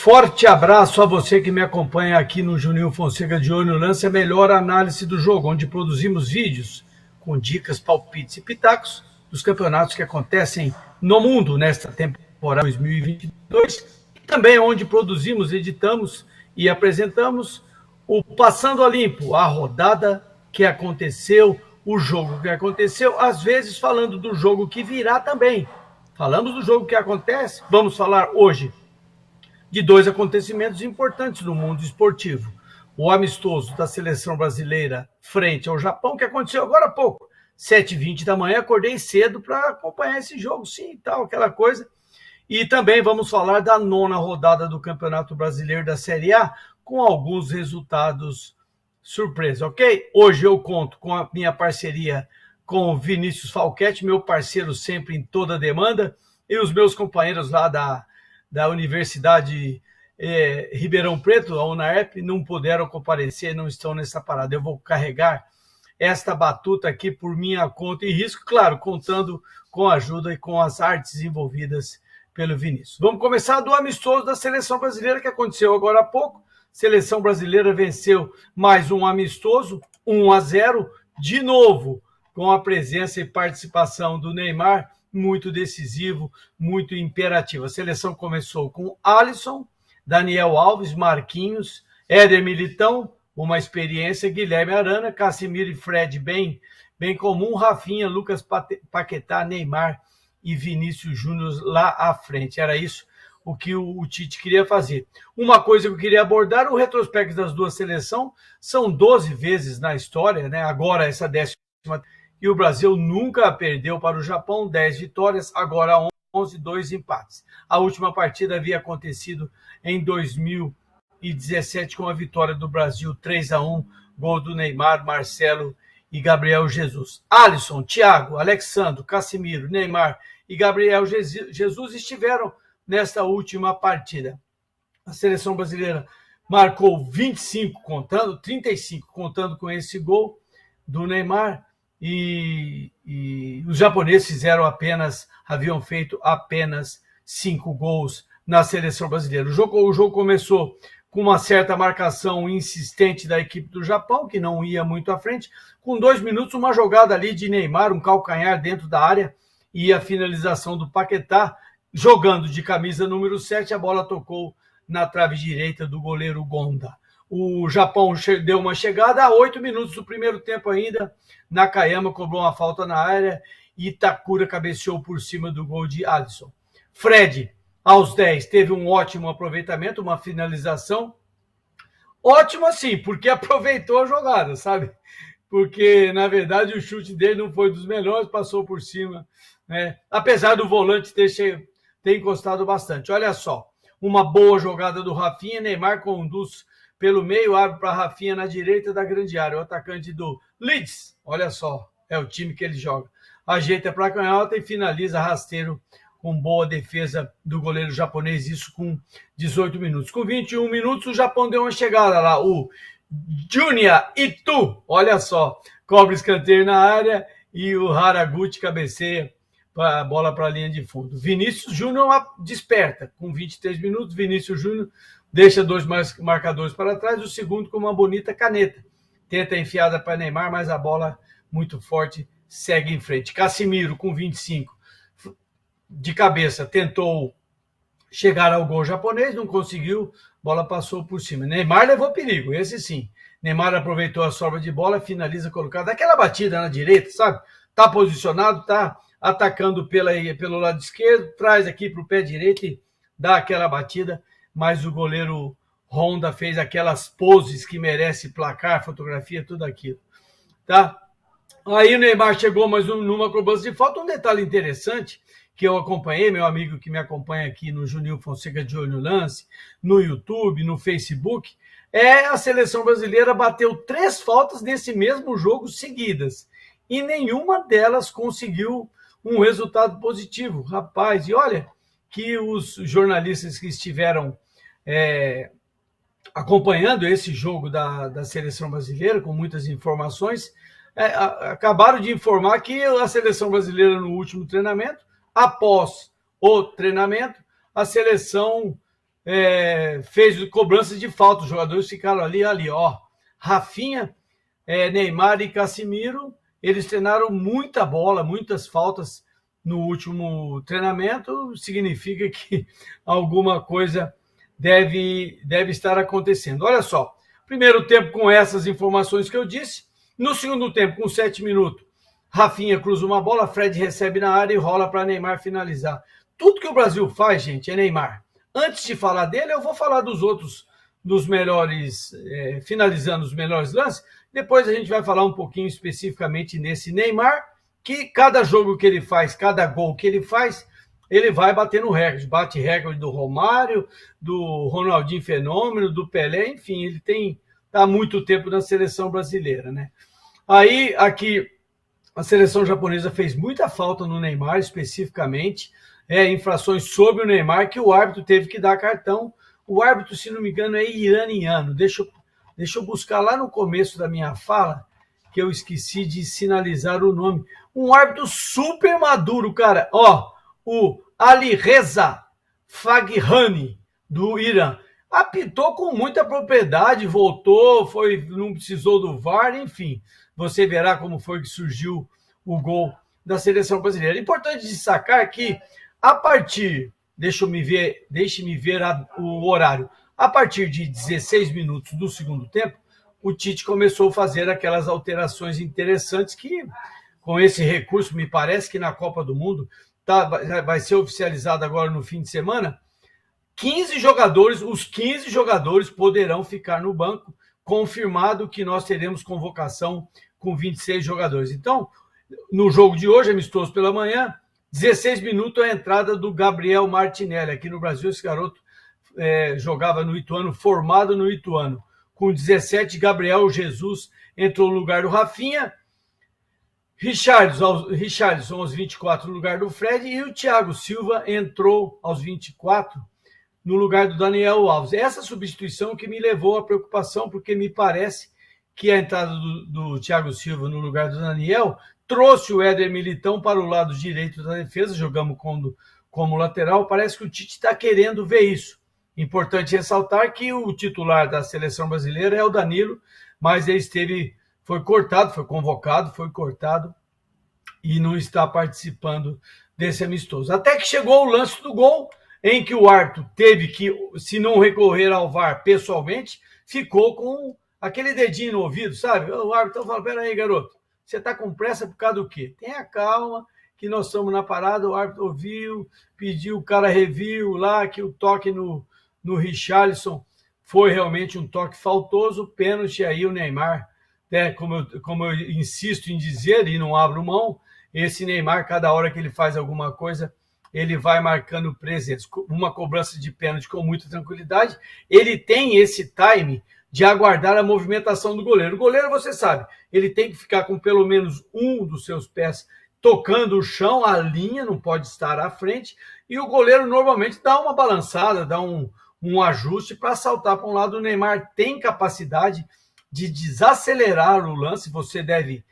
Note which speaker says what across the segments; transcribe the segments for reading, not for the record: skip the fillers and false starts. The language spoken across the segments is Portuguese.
Speaker 1: Forte abraço a você que me acompanha aqui no Juninho Fonseca de Olho no Lance, a melhor análise do jogo, onde produzimos vídeos com dicas, palpites e pitacos dos campeonatos que acontecem no mundo nesta temporada 2022, e também onde produzimos, editamos e apresentamos o Passando a Limpo, a rodada que aconteceu, o jogo que aconteceu, às vezes falando do jogo que virá também. Falamos do jogo que acontece, vamos falar hoje de dois acontecimentos importantes no mundo esportivo. O amistoso da seleção brasileira frente ao Japão, que aconteceu agora há pouco, 7h20 da manhã, acordei cedo para acompanhar esse jogo, sim, e tal, aquela coisa. E também vamos falar da 9ª rodada do Campeonato Brasileiro da Série A, com alguns resultados surpresa, ok? Hoje eu conto com a minha parceria com o Vinícius Falquete, meu parceiro sempre em toda demanda, e os meus companheiros lá da Universidade Ribeirão Preto, a UNAEP, não puderam comparecer, não estão nessa parada. Eu vou carregar esta batuta aqui por minha conta e risco, claro, contando com a ajuda e com as artes envolvidas pelo Vinícius. Vamos começar do amistoso da seleção brasileira, que aconteceu agora há pouco. Seleção brasileira venceu mais um amistoso, 1-0, de novo, com a presença e participação do Neymar, muito decisivo, muito imperativo. A seleção começou com Alisson, Daniel Alves, Marquinhos, Éder Militão, uma experiência, Guilherme Arana, Casemiro e Fred bem comum, Rafinha, Lucas Paquetá, Neymar e Vinícius Júnior lá à frente. Era isso o que o Tite queria fazer. Uma coisa que eu queria abordar, o retrospecto das duas seleções, são 12 vezes na história, né? Agora essa 10ª, e o Brasil nunca perdeu para o Japão, 10 vitórias, agora 11, 2 empates. A última partida havia acontecido em 2017 com a vitória do Brasil 3-1, gol do Neymar, Marcelo e Gabriel Jesus. Alisson, Thiago, Alexandro, Casemiro, Neymar e Gabriel Jesus estiveram nesta última partida. A seleção brasileira marcou 35 contando com esse gol do Neymar, e os japoneses haviam feito apenas 5 gols na seleção brasileira. O jogo começou com uma certa marcação insistente da equipe do Japão, que não ia muito à frente. Com 2 minutos, uma jogada ali de Neymar, um calcanhar dentro da área, e a finalização do Paquetá, jogando de camisa número 7, a bola tocou na trave direita do goleiro Gonda. O Japão deu uma chegada a 8 minutos do primeiro tempo ainda. Nakayama cobrou uma falta na área e Itakura cabeceou por cima do gol de Alisson. Fred, aos 10, teve um ótimo aproveitamento, uma finalização. Ótimo assim, porque aproveitou a jogada, sabe? Porque, na verdade, o chute dele não foi dos melhores, passou por cima, né? Apesar do volante ter encostado bastante. Olha só, uma boa jogada do Rafinha, Neymar conduz pelo meio, abre para Rafinha na direita da grande área, o atacante do Leeds, olha só, é o time que ele joga. Ajeita para a canhota e finaliza rasteiro com boa defesa do goleiro japonês, isso com 18 minutos. Com 21 minutos, o Japão deu uma chegada lá, o Junya Itu, olha só, cobre escanteio na área e o Haraguchi cabeceia a bola para a linha de fundo. Vinícius Júnior desperta, com 23 minutos, Vinícius Júnior deixa 2 marcadores para trás, o segundo com uma bonita caneta. Tenta a enfiada para Neymar, mas a bola muito forte segue em frente. Casemiro, com 25, de cabeça, tentou chegar ao gol japonês, não conseguiu, bola passou por cima. Neymar levou perigo, esse sim. Neymar aproveitou a sobra de bola, finaliza colocado. Aquela batida na direita, sabe? Tá posicionado, tá atacando pelo lado esquerdo, traz aqui para o pé direito e dá aquela batida, mas o goleiro Honda fez aquelas poses que merece placar, fotografia, tudo aquilo, tá? Aí o Neymar chegou mais numa cobrança de falta. Um detalhe interessante que eu acompanhei, meu amigo que me acompanha aqui no Juninho Fonseca de Olho no Lance, no YouTube, no Facebook, a seleção brasileira bateu 3 faltas nesse mesmo jogo seguidas, e nenhuma delas conseguiu um resultado positivo, rapaz. E olha que os jornalistas que estiveram acompanhando esse jogo da seleção brasileira, com muitas informações, acabaram de informar que a seleção brasileira, no último treinamento, após o treinamento, a seleção fez cobrança de falta, os jogadores ficaram ali, ó. Rafinha, Neymar e Casemiro, eles treinaram muita bola, muitas faltas no último treinamento, significa que alguma coisa deve estar acontecendo. Olha só, primeiro tempo com essas informações que eu disse, no segundo tempo, com 7 minutos, Rafinha cruza uma bola, Fred recebe na área e rola para Neymar finalizar. Tudo que o Brasil faz, gente, é Neymar. Antes de falar dele, eu vou falar dos outros, dos melhores, finalizando os melhores lances. Depois a gente vai falar um pouquinho especificamente nesse Neymar, que cada jogo que ele faz, cada gol que ele faz, ele vai batendo recorde. Bate recorde do Romário, do Ronaldinho Fenômeno, do Pelé, enfim, ele está há muito tempo na seleção brasileira, né? Aí, aqui, a seleção japonesa fez muita falta no Neymar, especificamente, infrações sobre o Neymar, que o árbitro teve que dar cartão. O árbitro, se não me engano, é iraniano. Deixa eu buscar lá no começo da minha fala, que eu esqueci de sinalizar o nome. Um árbitro super maduro, cara. Ó, o Alireza Faghani, do Irã. Apitou com muita propriedade, voltou, não precisou do VAR, enfim. Você verá como foi que surgiu o gol da seleção brasileira. É importante destacar que, a partir, deixe-me ver o horário, a partir de 16 minutos do segundo tempo, o Tite começou a fazer aquelas alterações interessantes que, com esse recurso, me parece que na Copa do Mundo, vai ser oficializado agora no fim de semana, os 15 jogadores poderão ficar no banco, confirmado que nós teremos convocação com 26 jogadores. Então, no jogo de hoje, amistoso pela manhã, 16 minutos a entrada do Gabriel Martinelli. Aqui no Brasil, esse garoto jogava no Ituano, formado no Ituano. Com 17, Gabriel Jesus entrou no lugar do Rafinha, Richarlison aos 24 no lugar do Fred e o Thiago Silva entrou aos 24 no lugar do Daniel Alves. Essa substituição que me levou à preocupação, porque me parece que a entrada do Thiago Silva no lugar do Daniel trouxe o Éder Militão para o lado direito da defesa, jogamos como lateral. Parece que o Tite está querendo ver isso. Importante ressaltar que o titular da seleção brasileira é o Danilo, mas ele foi convocado e não está participando desse amistoso. Até que chegou o lance do gol, em que o árbitro teve que, se não recorrer ao VAR pessoalmente, ficou com aquele dedinho no ouvido, sabe? O árbitro fala, peraí, garoto, você está com pressa por causa do quê? Tenha calma, que nós estamos na parada, o árbitro ouviu, pediu, o cara reviu lá, que o toque no Richarlison foi realmente um toque faltoso, pênalti. Aí o Neymar, como eu insisto em dizer e não abro mão, esse Neymar, cada hora que ele faz alguma coisa, ele vai marcando presença. Uma cobrança de pênalti com muita tranquilidade, ele tem esse time de aguardar a movimentação do goleiro. O goleiro, você sabe, ele tem que ficar com pelo menos um dos seus pés tocando o chão, a linha não pode estar à frente, e o goleiro normalmente dá uma balançada, dá um ajuste para saltar para um lado. O Neymar tem capacidade de desacelerar o lance. Você deve,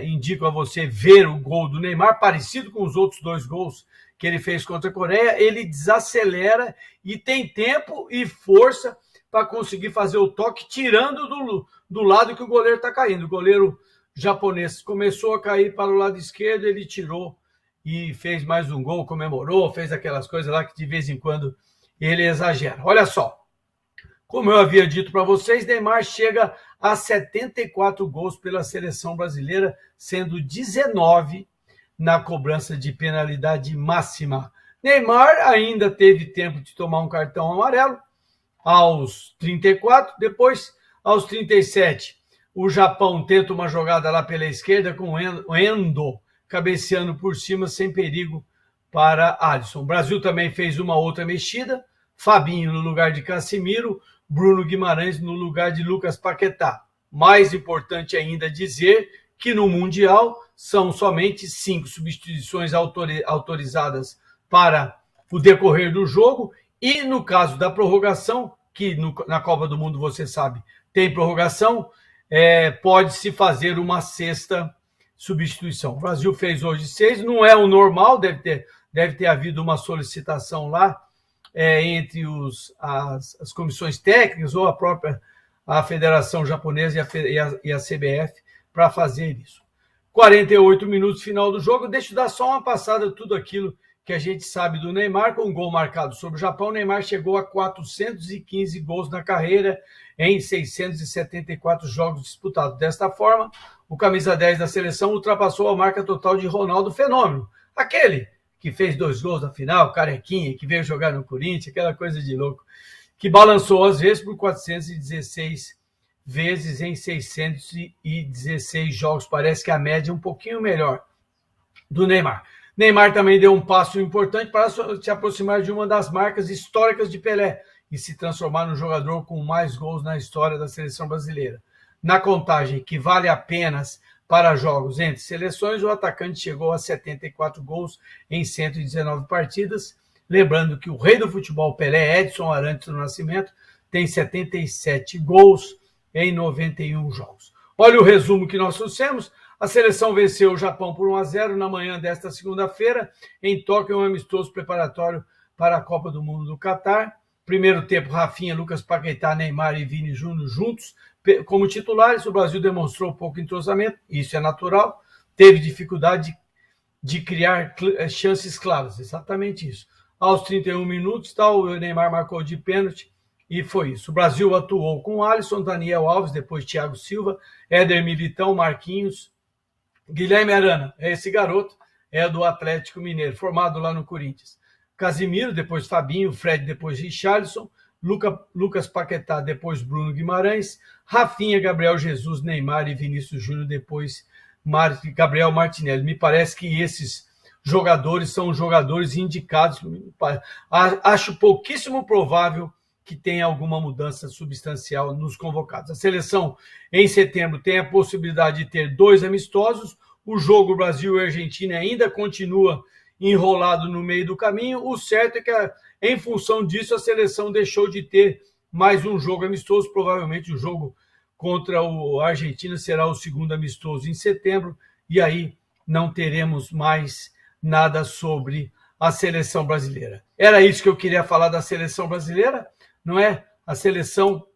Speaker 1: indico a você, ver o gol do Neymar, parecido com os outros 2 gols que ele fez contra a Coreia. Ele desacelera e tem tempo e força para conseguir fazer o toque, tirando do lado que o goleiro está caindo. O goleiro japonês começou a cair para o lado esquerdo, ele tirou e fez mais um gol, comemorou, fez aquelas coisas lá que de vez em quando ele exagera. Olha só, como eu havia dito para vocês, Neymar chega a 74 gols pela seleção brasileira, sendo 19 na cobrança de penalidade máxima. Neymar ainda teve tempo de tomar um cartão amarelo aos 34, depois aos 37. O Japão tenta uma jogada lá pela esquerda com o Endo cabeceando por cima sem perigo para Alisson. O Brasil também fez uma outra mexida, Fabinho no lugar de Casemiro, Bruno Guimarães no lugar de Lucas Paquetá. Mais importante ainda dizer que no Mundial são somente 5 substituições autorizadas para o decorrer do jogo, e no caso da prorrogação, que na Copa do Mundo, você sabe, tem prorrogação, pode-se fazer uma 6ª substituição. O Brasil fez hoje 6, não é o normal, deve ter havido uma solicitação lá entre as comissões técnicas ou a Federação Japonesa e a CBF para fazer isso. 48 minutos final do jogo, deixa eu dar só uma passada de tudo aquilo que a gente sabe do Neymar. Com um gol marcado sobre o Japão, o Neymar chegou a 415 gols na carreira em 674 jogos disputados. Desta forma, o camisa 10 da seleção ultrapassou a marca total de Ronaldo Fenômeno, aquele que fez 2 gols na final, carequinha, que veio jogar no Corinthians, aquela coisa de louco, que balançou às vezes por 416 vezes em 616 jogos. Parece que a média é um pouquinho melhor do Neymar. Neymar também deu um passo importante para se aproximar de uma das marcas históricas de Pelé e se transformar no jogador com mais gols na história da seleção brasileira. Na contagem, que vale apenas para jogos entre seleções, o atacante chegou a 74 gols em 119 partidas. Lembrando que o rei do futebol, Pelé, Edson Arantes do Nascimento, tem 77 gols em 91 jogos. Olha o resumo que nós trouxemos. A seleção venceu o Japão por 1-0 na manhã desta segunda-feira, em Tóquio, um amistoso preparatório para a Copa do Mundo do Catar. Primeiro tempo, Rafinha, Lucas Paquetá, Neymar e Vini Júnior juntos como titulares. O Brasil demonstrou pouco entrosamento, isso é natural. Teve dificuldade de criar chances claras, exatamente isso. Aos 31 minutos, o Neymar marcou de pênalti e foi isso. O Brasil atuou com Alisson, Daniel Alves, depois Thiago Silva, Éder Militão, Marquinhos, Guilherme Arana, esse garoto é do Atlético Mineiro, formado lá no Corinthians. Casimiro, depois Fabinho, Fred, depois Richarlison, Lucas Paquetá, depois Bruno Guimarães, Rafinha, Gabriel Jesus, Neymar e Vinícius Júnior, depois Gabriel Martinelli. Me parece que esses jogadores são jogadores indicados. Acho pouquíssimo provável que tenha alguma mudança substancial nos convocados. A seleção, em setembro, tem a possibilidade de ter 2 amistosos. O jogo Brasil e Argentina ainda continua enrolado no meio do caminho. O certo é que, em função disso, a seleção deixou de ter mais um jogo amistoso. Provavelmente o jogo contra a Argentina será o segundo amistoso em setembro, e aí não teremos mais nada sobre a seleção brasileira. Era isso que eu queria falar da seleção brasileira, não é? A seleção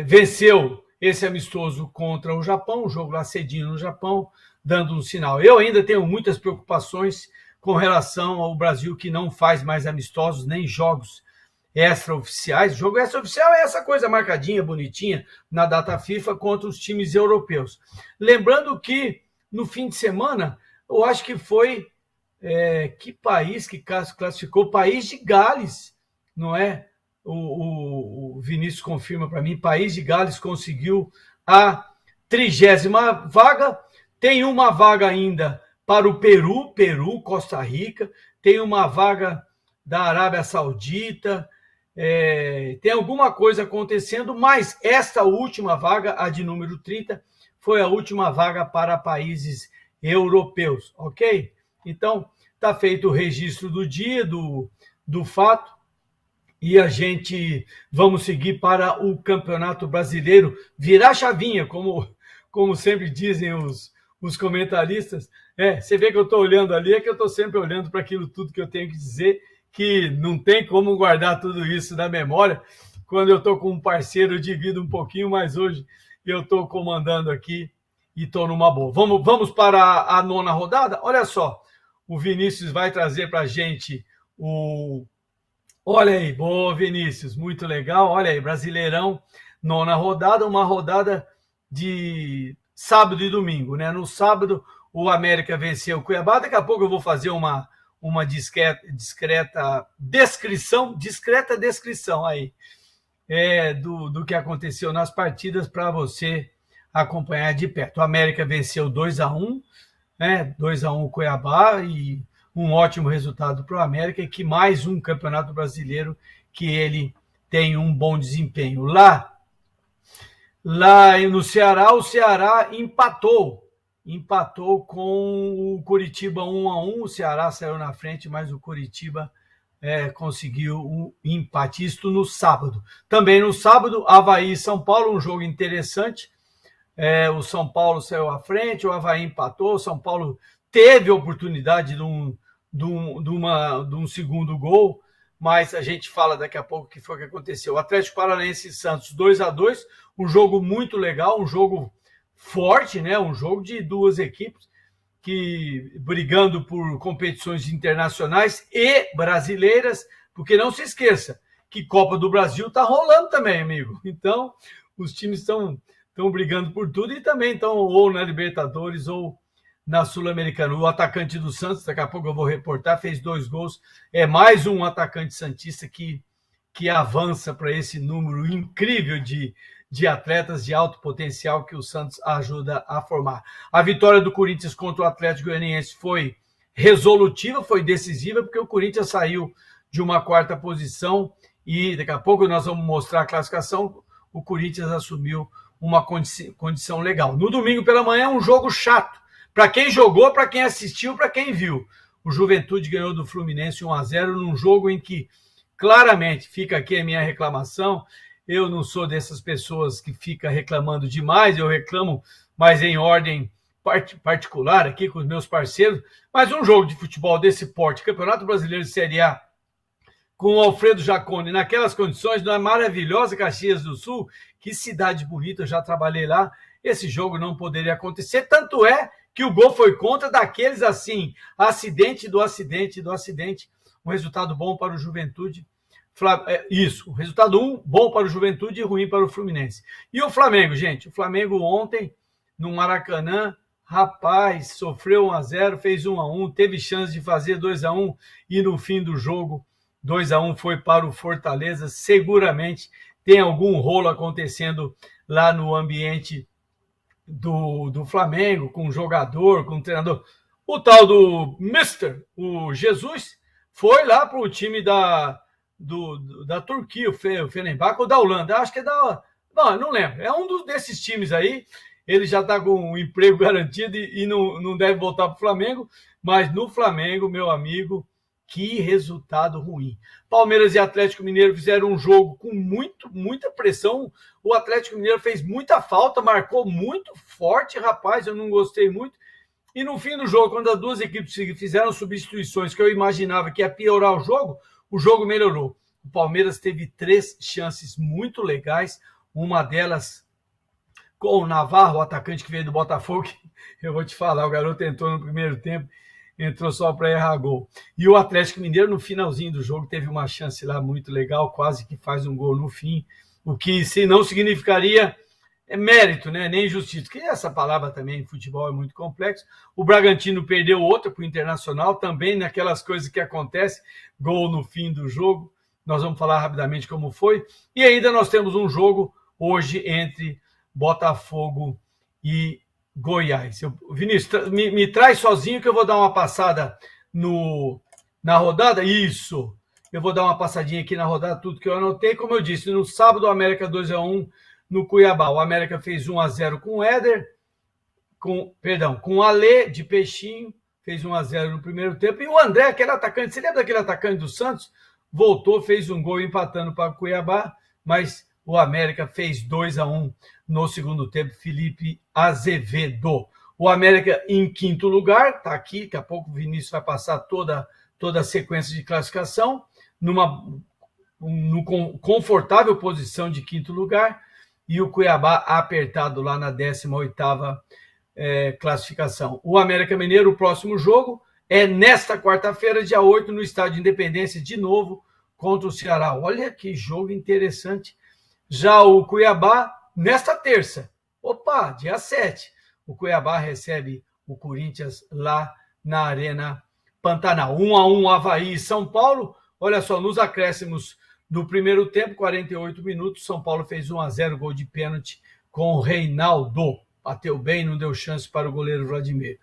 Speaker 1: venceu esse amistoso contra o Japão, o jogo lá cedinho no Japão, dando um sinal. Eu ainda tenho muitas preocupações com relação ao Brasil, que não faz mais amistosos nem jogos extraoficiais. Jogo extraoficial é essa coisa marcadinha, bonitinha, na data FIFA contra os times europeus. Lembrando que no fim de semana, eu acho que foi que país que classificou? País de Gales, não é? O Vinícius confirma para mim, País de Gales conseguiu a 30ª vaga, tem uma vaga ainda para o Peru, Costa Rica, tem uma vaga da Arábia Saudita, tem alguma coisa acontecendo, mas esta última vaga, a de número 30, foi a última vaga para países europeus, ok? Então, está feito o registro do dia, do fato, e a gente vamos seguir para o Campeonato Brasileiro, virar a chavinha, como sempre dizem os comentaristas. Você vê que eu estou olhando ali, é que eu estou sempre olhando para aquilo tudo que eu tenho que dizer, que não tem como guardar tudo isso na memória. Quando eu estou com um parceiro, eu divido um pouquinho, mas hoje eu estou comandando aqui e estou numa boa. Vamos para a 9ª rodada? Olha só, o Vinícius vai trazer para a gente o... Olha aí, boa, Vinícius, muito legal. Olha aí, Brasileirão, 9ª rodada, uma rodada de sábado e domingo, né? No sábado, o América venceu o Cuiabá. Daqui a pouco eu vou fazer uma discreta descrição aí do que aconteceu nas partidas para você acompanhar de perto. O América venceu 2-1, 2-1 o Cuiabá, e um ótimo resultado para o América, e que mais um Campeonato Brasileiro que ele tem um bom desempenho. Lá no Ceará, o Ceará empatou com o Coritiba 1-1, o Ceará saiu na frente, mas o Coritiba conseguiu um empate, isto no sábado. Também no sábado, Avaí e São Paulo, um jogo interessante. O São Paulo saiu à frente, o Avaí empatou, o São Paulo teve a oportunidade de de um segundo gol, mas a gente fala daqui a pouco o que foi que aconteceu. O Atlético Paranaense e Santos 2-2, um jogo muito legal, um jogo forte, né? Um jogo de duas equipes que brigando por competições internacionais e brasileiras, porque não se esqueça que Copa do Brasil está rolando também, amigo. Então, os times estão brigando por tudo e também estão ou na Libertadores ou na Sul-Americana. O atacante do Santos, daqui a pouco eu vou reportar, fez 2 gols. É mais um atacante santista que avança para esse número incrível de atletas de alto potencial que o Santos ajuda a formar. A vitória do Corinthians contra o Atlético Goianiense foi resolutiva, foi decisiva, porque o Corinthians saiu de uma 4ª posição e daqui a pouco nós vamos mostrar a classificação. O Corinthians assumiu uma condição legal. No domingo pela manhã, um jogo chato. Para quem jogou, para quem assistiu, para quem viu. O Juventude ganhou do Fluminense 1-0 num jogo em que, claramente, fica aqui a minha reclamação. Eu não sou dessas pessoas que fica reclamando demais, eu reclamo mais em ordem particular aqui com os meus parceiros. Mas um jogo de futebol desse porte, Campeonato Brasileiro de Série A, com o Alfredo Jaconi, naquelas condições, na maravilhosa Caxias do Sul, que cidade bonita, eu já trabalhei lá, esse jogo não poderia acontecer, tanto é que o gol foi contra daqueles assim, acidente do acidente, um resultado bom para o Juventude, isso, resultado bom para o Juventude e ruim para o Fluminense. E o Flamengo, gente, o Flamengo ontem, no Maracanã, rapaz, sofreu 1-0, fez 1-1, teve chance de fazer 2-1 e no fim do jogo 2-1 foi para o Fortaleza. Seguramente tem algum rolo acontecendo lá no ambiente do Flamengo, com o jogador, com o treinador. O tal do o Jesus, foi lá para o time da Turquia, o Fenerbahçe ou da Holanda. Acho que é da... Não lembro. É um desses times aí. Ele já está com um emprego garantido e não deve voltar para o Flamengo. Mas no Flamengo, meu amigo, que resultado ruim. Palmeiras e Atlético Mineiro fizeram um jogo com muita pressão. O Atlético Mineiro fez muita falta, marcou muito forte, rapaz, eu não gostei muito. E no fim do jogo, quando as duas equipes fizeram substituições que eu imaginava que ia piorar o jogo melhorou. O Palmeiras teve 3 chances muito legais, uma delas com o Navarro, o atacante que veio do Botafogo. Eu vou te falar, o garoto entrou no primeiro tempo, entrou só para errar gol. E o Atlético Mineiro, no finalzinho do jogo, teve uma chance lá muito legal, quase que faz um gol no fim, o que se não significaria mérito, né? Nem justiça, que essa palavra também em futebol é muito complexo. O Bragantino perdeu outra para o Internacional, também naquelas coisas que acontecem, gol no fim do jogo. Nós vamos falar rapidamente como foi. E ainda nós temos um jogo hoje entre Botafogo e Goiás. Vinícius, me traz sozinho que eu vou dar uma passada na rodada. Isso! Eu vou dar uma passadinha aqui na rodada, tudo que eu anotei. Como eu disse, no sábado, o América 2-1 no Cuiabá. O América fez 1-0 com o Éder, com o Alê de Peixinho, fez 1-0 no primeiro tempo. E o André, aquele atacante, você lembra daquele atacante do Santos? Voltou, fez um gol empatando para o Cuiabá, mas o América fez 2-1 no segundo tempo, Felipe Azevedo. O América em 5º lugar, está aqui, daqui a pouco o Vinícius vai passar toda a sequência de classificação, numa confortável posição de 5º lugar, e o Cuiabá apertado lá na 18ª classificação. O América Mineiro, o próximo jogo, é nesta quarta-feira, dia 8, no Estádio Independência, de novo, contra o Ceará. Olha que jogo interessante. Já o Cuiabá, nesta terça, dia 7, o Cuiabá recebe o Corinthians lá na Arena Pantanal. 1-1 Avaí e São Paulo. Olha só, nos acréscimos do primeiro tempo, 48 minutos, São Paulo fez 1-0, gol de pênalti com o Reinaldo. Bateu bem, não deu chance para o goleiro Vladimir.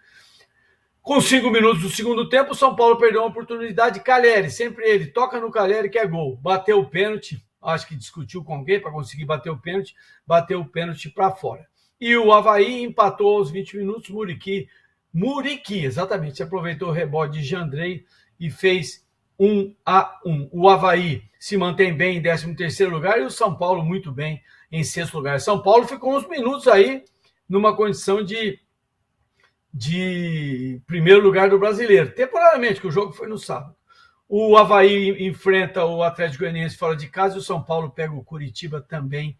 Speaker 1: Com 5 minutos do segundo tempo, o São Paulo perdeu uma oportunidade. Calheri, sempre ele, toca no Calheri que é gol. Bateu o pênalti, acho que discutiu com alguém para conseguir bater o pênalti, bateu o pênalti para fora. E o Avaí empatou aos 20 minutos, Muriqui, exatamente, aproveitou o rebote de Jandrei e fez 1-1. O Avaí se mantém bem em 13º lugar e o São Paulo muito bem em 6º lugar. São Paulo ficou uns minutos aí numa condição de de primeiro lugar do Brasileiro, temporariamente, que o jogo foi no sábado. O Avaí enfrenta o Atlético Goianiense fora de casa e o São Paulo pega o Curitiba também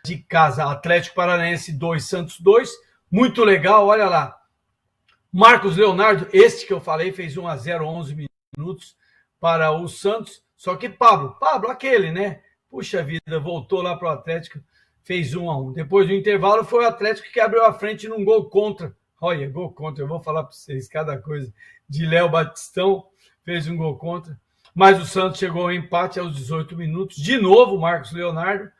Speaker 1: de casa. Atlético Paranaense 2, Santos 2. Muito legal, olha lá. Marcos Leonardo, este que eu falei, fez 1-0, 11 minutos para o Santos. Só que Pablo, aquele, né? Puxa vida, voltou lá para o Atlético, fez 1-1. Depois do intervalo foi o Atlético que abriu a frente num gol contra. Olha, gol contra, eu vou falar para vocês cada coisa. De Léo Batistão, fez um gol contra. Mas o Santos chegou ao empate aos 18 minutos. De novo, Marcos Leonardo,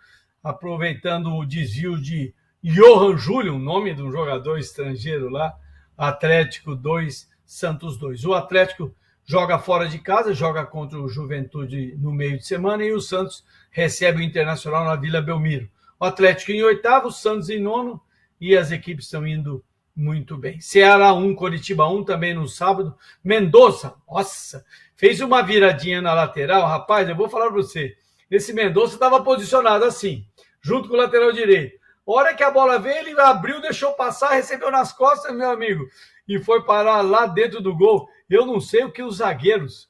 Speaker 1: aproveitando o desvio de Johan Júlio, o nome de um jogador estrangeiro lá. Atlético 2, Santos 2. O Atlético joga fora de casa, joga contra o Juventude no meio de semana e o Santos recebe o Internacional na Vila Belmiro. O Atlético em oitavo, o Santos em nono e as equipes estão indo muito bem. Ceará 1, Coritiba 1 também no sábado. Mendonça, nossa, fez uma viradinha na lateral. Rapaz, eu vou falar para você, esse Mendonça estava posicionado assim, junto com o lateral direito. A hora que a bola veio, ele abriu, deixou passar, recebeu nas costas, meu amigo, e foi parar lá dentro do gol. Eu não sei o que os zagueiros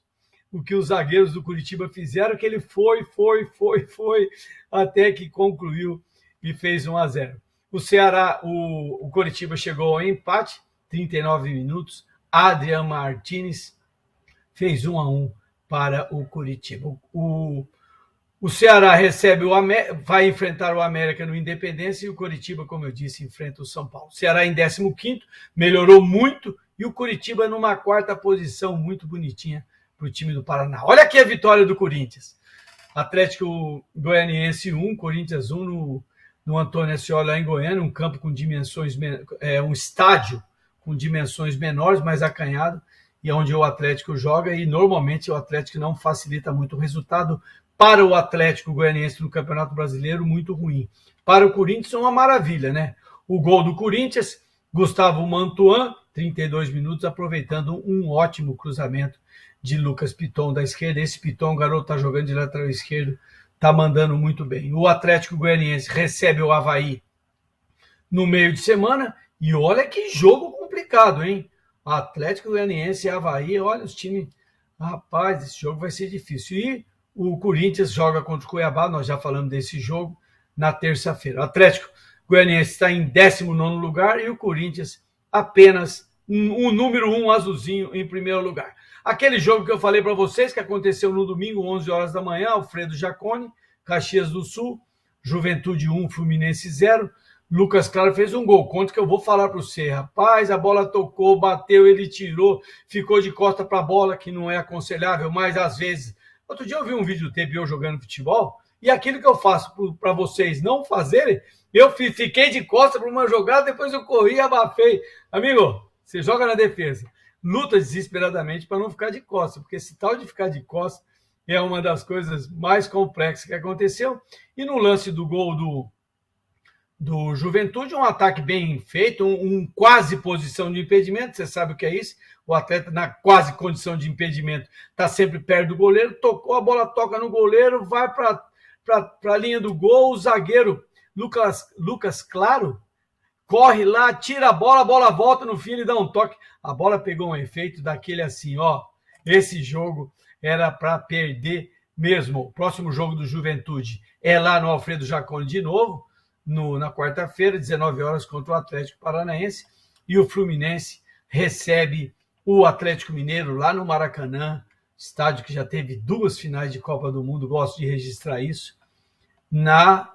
Speaker 1: do Curitiba fizeram, que ele foi, até que concluiu e fez 1-0. O Ceará, o Coritiba chegou ao empate, 39 minutos. Adrian Martínez fez 1-1 para o Curitiba. O Ceará vai enfrentar o América no Independência e o Coritiba, como eu disse, enfrenta o São Paulo. O Ceará em 15º, melhorou muito, e o Curitiba numa 4ª posição, muito bonitinha para o time do Paraná. Olha aqui a vitória do Corinthians. Atlético Goianiense 1, Corinthians 1 no Antônio Ascioli lá em Goiânia, um campo com dimensões, um estádio com dimensões menores, mais acanhado, e onde o Atlético joga, e normalmente o Atlético não facilita muito o resultado. Para o Atlético Goianiense no Campeonato Brasileiro, muito ruim. Para o Corinthians, uma maravilha, né? O gol do Corinthians, Gustavo Mantuan, 32 minutos, aproveitando um ótimo cruzamento de Lucas Piton da esquerda. Esse Piton, o garoto está jogando de lateral esquerdo, está mandando muito bem. O Atlético Goianiense recebe o Avaí no meio de semana, e olha que jogo complicado, hein? Atlético Goianiense e Avaí, olha os times. Rapaz, esse jogo vai ser difícil. E o Corinthians joga contra o Cuiabá, nós já falamos desse jogo, na terça-feira. O Atlético Goianiense está em 19º lugar e o Corinthians apenas o número 1 azulzinho em primeiro lugar. Aquele jogo que eu falei para vocês, que aconteceu no domingo, 11 horas da manhã, Alfredo Jaconi, Caxias do Sul, Juventude 1, Fluminense 0. Lucas Claro fez um gol contra, que eu vou falar para você. Rapaz, a bola tocou, bateu, ele tirou, ficou de costa para a bola, que não é aconselhável, mas às vezes... Outro dia eu vi um vídeo teve eu jogando futebol, e aquilo que eu faço para vocês não fazerem, eu fiquei de costas para uma jogada, depois eu corri e abafei. Amigo, você joga na defesa, luta desesperadamente para não ficar de costas, porque esse tal de ficar de costas é uma das coisas mais complexas que aconteceu. E no lance do gol do Juventude, um ataque bem feito, um quase posição de impedimento, você sabe o que é isso? O atleta na quase condição de impedimento está sempre perto do goleiro, tocou, a bola toca no goleiro, vai para a linha do gol, o zagueiro Lucas Claro corre lá, tira a bola volta, no fim ele dá um toque, a bola pegou um efeito daquele assim, ó, esse jogo era para perder mesmo. O próximo jogo do Juventude é lá no Alfredo Jaconi de novo, na quarta-feira, 19 horas, contra o Atlético Paranaense, e o Fluminense recebe o Atlético Mineiro lá no Maracanã, estádio que já teve 2 finais de Copa do Mundo, gosto de registrar isso, na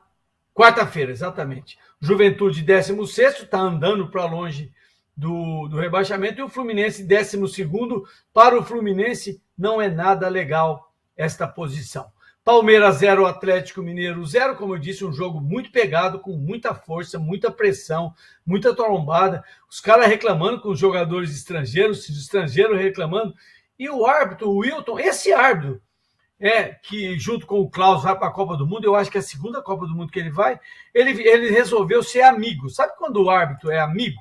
Speaker 1: quarta-feira, exatamente. Juventude 16º, está andando para longe do rebaixamento, e o Fluminense 12º. Para o Fluminense não é nada legal esta posição. Palmeiras 0, Atlético Mineiro 0, como eu disse, um jogo muito pegado, com muita força, muita pressão, muita trombada, os caras reclamando com os jogadores estrangeiros, os estrangeiros reclamando, e o árbitro, o Wilton, esse árbitro, que junto com o Klaus vai para a Copa do Mundo, eu acho que é a segunda Copa do Mundo que ele vai, ele resolveu ser amigo. Sabe quando o árbitro é amigo?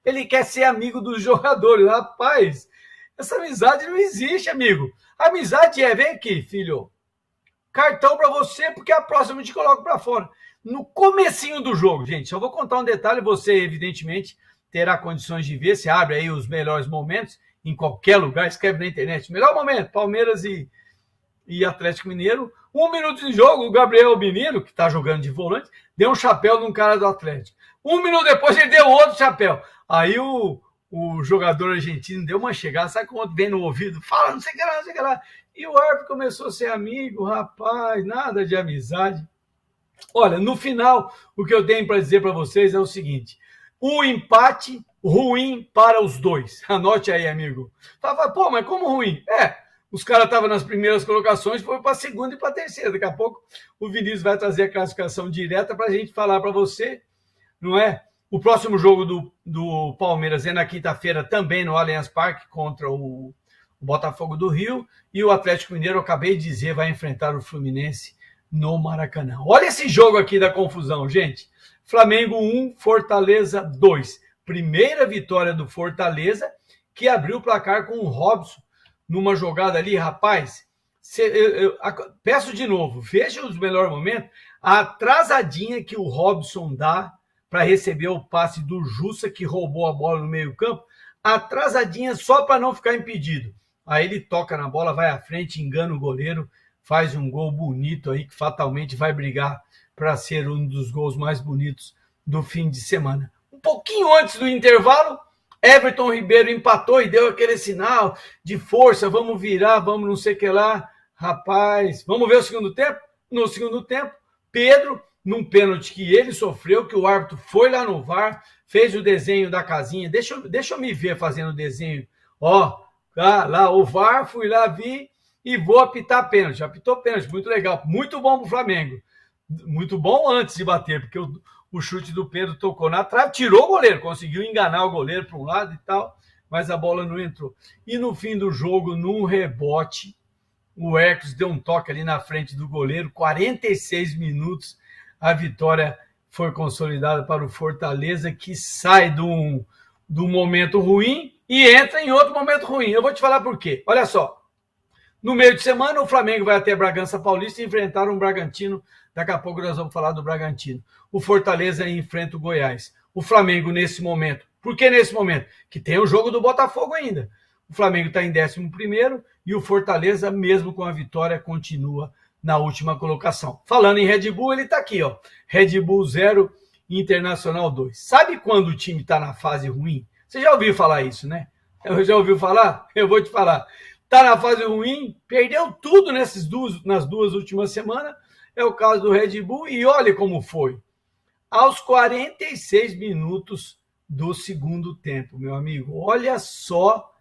Speaker 1: Ele quer ser amigo dos jogadores. Rapaz, essa amizade não existe, amigo. A amizade vem aqui, filho, cartão para você, porque a próxima eu te coloco para fora. No comecinho do jogo, gente, só vou contar um detalhe, você, evidentemente, terá condições de ver, você abre aí os melhores momentos, em qualquer lugar, escreve na internet, melhor momento, Palmeiras e Atlético Mineiro, 1 minuto de jogo, o Gabriel Menino, que está jogando de volante, deu um chapéu num cara do Atlético. 1 minuto depois ele deu outro chapéu. Aí o jogador argentino deu uma chegada, sabe quando vem no ouvido, fala não sei o que lá, não sei o que lá. E o árbitro começou a ser amigo, rapaz, nada de amizade. Olha, no final, o que eu tenho para dizer para vocês é o seguinte, um empate ruim para os dois. Anote aí, amigo. Fala, pô, mas como ruim? Os caras estavam nas primeiras colocações, foi para a segunda e para a terceira. Daqui a pouco o Vinícius vai trazer a classificação direta para a gente falar para você, não é? O próximo jogo do Palmeiras é na quinta-feira, também no Allianz Parque, contra o Botafogo do Rio. E o Atlético Mineiro, eu acabei de dizer, vai enfrentar o Fluminense no Maracanã. Olha esse jogo aqui da confusão, gente. Flamengo 1, Fortaleza 2. Primeira vitória do Fortaleza, que abriu o placar com o Robson numa jogada ali, rapaz. Eu peço de novo, veja os melhores momentos, a atrasadinha que o Robson dá para receber o passe do Jussa, que roubou a bola no meio-campo, atrasadinha só para não ficar impedido. Aí ele toca na bola, vai à frente, engana o goleiro, faz um gol bonito aí, que fatalmente vai brigar para ser um dos gols mais bonitos do fim de semana. Um pouquinho antes do intervalo, Everton Ribeiro empatou e deu aquele sinal de força, vamos virar, vamos não sei o que lá. Rapaz, vamos ver o segundo tempo? No segundo tempo, Pedro, num pênalti que ele sofreu, que o árbitro foi lá no VAR, fez o desenho da casinha, deixa eu me ver fazendo o desenho. Lá o VAR, fui lá, vi e vou apitar pênalti. Apitou pênalti, muito legal, muito bom pro Flamengo. Muito bom antes de bater, porque o chute do Pedro tocou na trave, tirou o goleiro, conseguiu enganar o goleiro para um lado e tal, mas a bola não entrou. E no fim do jogo, num rebote, o Hércules deu um toque ali na frente do goleiro, 46 minutos, a vitória foi consolidada para o Fortaleza, que sai de um momento ruim e entra em outro momento ruim. Eu vou te falar por quê. Olha só, no meio de semana, o Flamengo vai até Bragança Paulista e enfrentar um Bragantino. Daqui a pouco nós vamos falar do Bragantino. O Fortaleza enfrenta o Goiás. O Flamengo nesse momento. Por que nesse momento? Que tem o jogo do Botafogo ainda. O Flamengo está em 11º e o Fortaleza, mesmo com a vitória, continua na última colocação. Falando em Red Bull, ele está aqui, ó. Red Bull 0, Internacional 2. Sabe quando o time está na fase ruim? Você já ouviu falar isso, né? Já ouviu falar? Eu vou te falar. Está na fase ruim, perdeu tudo nas duas últimas semanas. É o caso do Red Bull e olha como foi. Aos 46 minutos do segundo tempo, meu amigo. Olha só,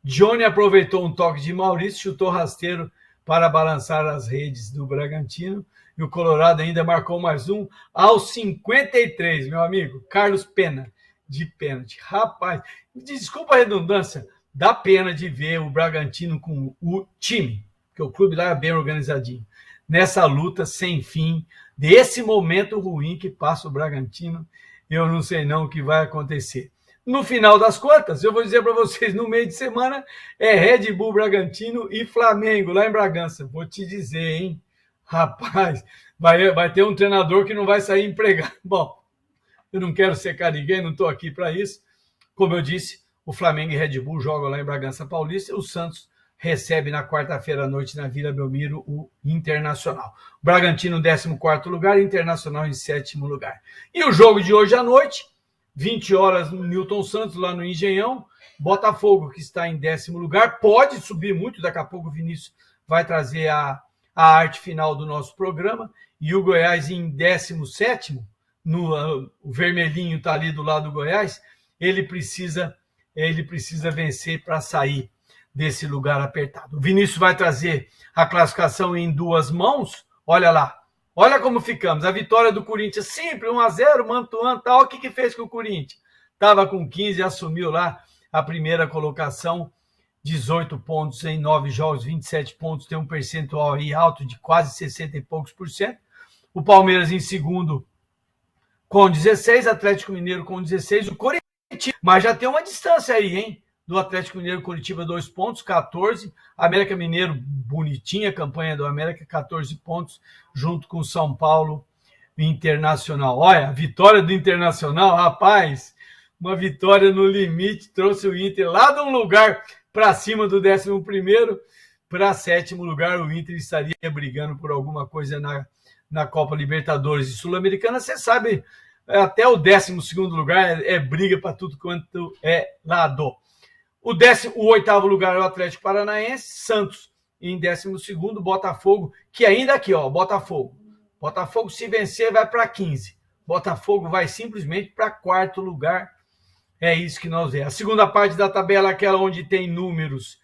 Speaker 1: Johnny aproveitou um toque de Maurício, chutou rasteiro para balançar as redes do Bragantino. E o Colorado ainda marcou mais um aos 53, meu amigo. Carlos Pena, de pênalti. Rapaz, desculpa a redundância, dá pena de ver o Bragantino com o time, porque o clube lá é bem organizadinho. Nessa luta sem fim, desse momento ruim que passa o Bragantino, eu não sei não o que vai acontecer. No final das contas, eu vou dizer para vocês, no meio de semana, é Red Bull, Bragantino e Flamengo, lá em Bragança. Vou te dizer, hein? Rapaz, vai ter um treinador que não vai sair empregado. Bom, eu não quero secar ninguém, não estou aqui para isso. Como eu disse, o Flamengo e Red Bull jogam lá em Bragança Paulista, o Santos recebe na quarta-feira à noite na Vila Belmiro o Internacional. O Bragantino em 14º lugar, Internacional em 7º lugar. E o jogo de hoje à noite, 20 horas no Newton Santos, lá no Engenhão, Botafogo, que está em 10º lugar, pode subir muito, daqui a pouco o Vinícius vai trazer a arte final do nosso programa, e o Goiás em 17º, o vermelhinho está ali do lado do Goiás, ele precisa vencer para sair desse lugar apertado. O Vinícius vai trazer a classificação em duas mãos. Olha lá. Olha como ficamos. A vitória do Corinthians, simples, 1-0, Mantuan, tal. O que fez com o Corinthians? Estava com 15, assumiu lá a primeira colocação, 18 pontos em 9 jogos, 27 pontos, tem um percentual aí alto de quase 60 e poucos por cento. O Palmeiras em segundo com 16, Atlético Mineiro com 16, o Corinthians, mas já tem uma distância aí, hein? Do Atlético Mineiro, Curitiba, 2 pontos, 14. América Mineiro, bonitinha a campanha do América, 14 pontos, junto com São Paulo Internacional. Olha, a vitória do Internacional, rapaz, uma vitória no limite, trouxe o Inter lá de um lugar para cima do 11º para 7º lugar. O Inter estaria brigando por alguma coisa na Copa Libertadores e Sul-Americana. Você sabe, até o 12º lugar é briga para tudo quanto é lado. O 8º lugar é o Atlético Paranaense, Santos em 12º, Botafogo, que ainda aqui, ó, Botafogo, se vencer, vai para 15. Botafogo vai simplesmente para 4º lugar. É isso que nós vemos. A segunda parte da tabela é aquela onde tem números,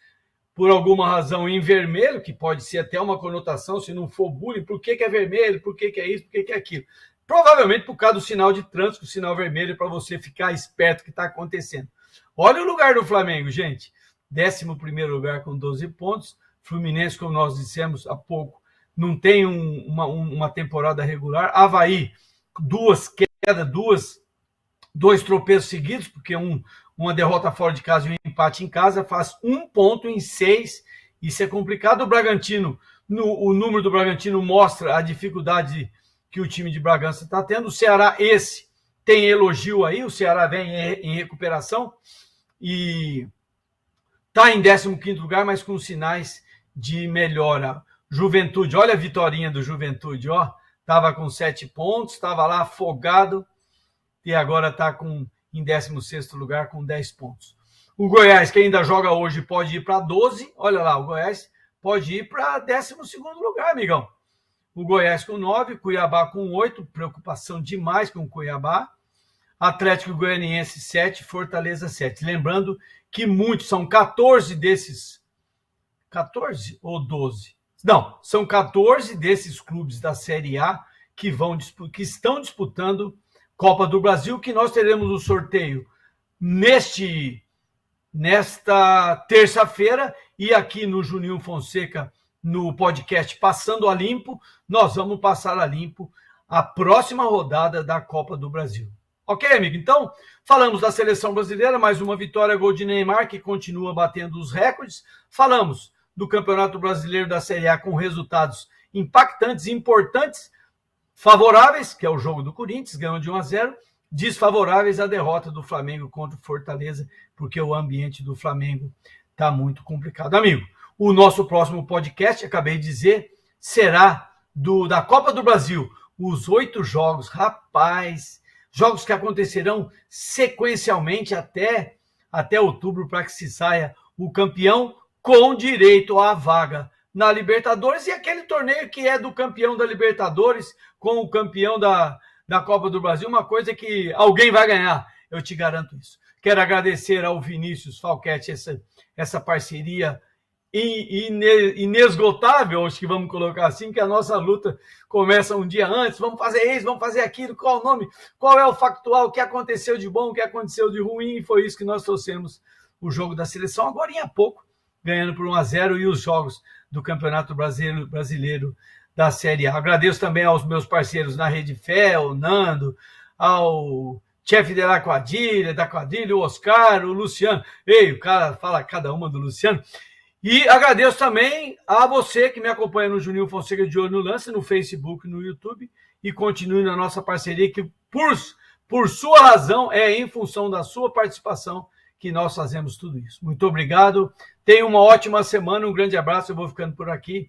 Speaker 1: por alguma razão, em vermelho, que pode ser até uma conotação, se não for bullying, por que é vermelho, por que é isso, por que é aquilo. Provavelmente por causa do sinal de trânsito, o sinal vermelho, para você ficar esperto o que está acontecendo. Olha o lugar do Flamengo, gente. 11º lugar com 12 pontos. Fluminense, como nós dissemos há pouco, não tem uma temporada regular. Avaí, 2 quedas, 2 tropeços seguidos, porque uma derrota fora de casa e um empate em casa, faz 1 ponto em 6. Isso é complicado. O Bragantino, o número do Bragantino mostra a dificuldade que o time de Bragança está tendo. O Ceará, esse tem elogio aí, o Ceará vem em recuperação e está em 15º lugar, mas com sinais de melhora. Juventude, olha a vitorinha do Juventude, ó, estava com 7 pontos, estava lá afogado e agora está em 16º lugar com 10 pontos. O Goiás, que ainda joga hoje, pode ir para 12, olha lá, o Goiás pode ir para 12º lugar, amigão. O Goiás com 9, Cuiabá com 8, preocupação demais com o Cuiabá. Atlético Goianiense 7, Fortaleza 7. Lembrando que muitos, são 14 desses, 14 ou 12? Não, são 14 desses clubes da Série A que estão disputando Copa do Brasil, que nós teremos o sorteio nesta terça-feira, e aqui no Juninho Fonseca, no podcast Passando a Limpo, nós vamos passar a limpo a próxima rodada da Copa do Brasil. Ok, amigo? Então, falamos da seleção brasileira, mais uma vitória, gol de Neymar, que continua batendo os recordes. Falamos do Campeonato Brasileiro da Série A com resultados impactantes e importantes, favoráveis, que é o jogo do Corinthians, ganhou de 1-0, desfavoráveis, a derrota do Flamengo contra o Fortaleza, porque o ambiente do Flamengo está muito complicado. Amigo, o nosso próximo podcast, acabei de dizer, será da Copa do Brasil. Os 8 jogos, rapaz, jogos que acontecerão sequencialmente até outubro, para que se saia o campeão com direito à vaga na Libertadores, e aquele torneio que é do campeão da Libertadores com o campeão da Copa do Brasil, uma coisa que alguém vai ganhar, eu te garanto isso. Quero agradecer ao Vinícius Falquete essa parceria inesgotável, acho que vamos colocar assim, que a nossa luta começa um dia antes, vamos fazer isso, vamos fazer aquilo, qual o nome, qual é o factual, o que aconteceu de bom, o que aconteceu de ruim, e foi isso que nós trouxemos o jogo da seleção, agora em pouco, ganhando por 1-0, e os jogos do Campeonato Brasileiro da Série A. Agradeço também aos meus parceiros na Rede Fé, o Nando, ao chefe da quadrilha, o Oscar, o Luciano. Ei, o cara fala cada uma do Luciano. E agradeço também a você que me acompanha no Juninho Fonseca de Olho no Lance, no Facebook, no YouTube, e continue na nossa parceria, que por sua razão, é em função da sua participação que nós fazemos tudo isso. Muito obrigado, tenha uma ótima semana, um grande abraço, eu vou ficando por aqui.